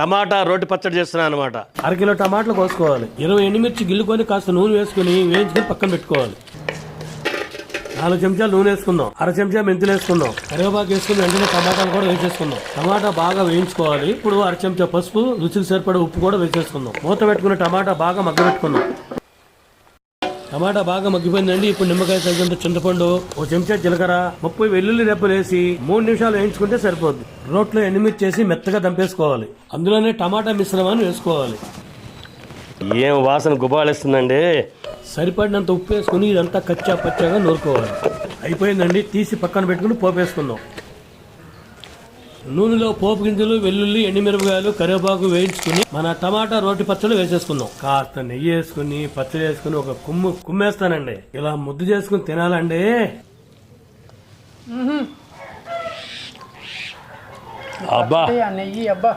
టమాటా రోటి పచ్చడి చేస్తున్నాను అనమాట. అరకిలో టమాటాలు కోసుకోవాలి. 20 ఎండుమిర్చి గిల్లుకొని కాస్త నూనె వేసుకుని వేయించుకొని పక్కన పెట్టుకోవాలి. 4 చెంచాలు నూనె వేసుకుందాం. 1/2 చెంచా మెంతులు వేసుకుందాం. కరివేపాకు వేసుకుని వెంటనే టమాటాలు కూడా వేసేసుకుందాం. టమాటా బాగా వేయించుకోవాలి. ఇప్పుడు 1/2 చెంచా పసుపు, రుచికి సరిపడే ఉప్పు కూడా వేసేసుకుందాం. మూత పెట్టుకుని టమాటా బాగా మగ్గబెట్టుకుందాం. టమాటా బాగా మగ్గిపోయిందండి. ఇప్పుడు నిమ్మకాయ తగినంత చింతపండు, 1 చెంచా జీలకర్ర, 30 వెల్లుల్లి రెబ్బలు వేసి 3 నిమిషాలు వేయించుకుంటే సరిపోద్ది. రోట్లో ఎండుమిర్చి వేసి మెత్తగా దంపేసుకోవాలి. అందులోనే టమాటా మిశ్రమాన్ని వేసుకోవాలి. ఏం వాసన గుబాళిస్తుందండి. సరిపడినంత ఉప్పు వేసుకుని ఇదంతా కచ్చా పచ్చాగా నూరుకోవాలి. అయిపోయిందండి. తీసి పక్కన పెట్టుకుని పోపు వేసుకుందాం. నూనెలో పోపు గింజలు, వెల్లుల్లి, ఎండుమిరపకాయలు, కరివేపాకు వేయించుకుని మన టమాటా రోటి పచ్చడి వేసేసుకుందాం. కాస్త నెయ్యి వేసుకుని పచ్చడి వేసుకుని ఒక కుమ్మేస్తానండి. ఇలా ముద్దు చేసుకుని తినాలండి. అబ్బా నెయ్యి అబ్బా.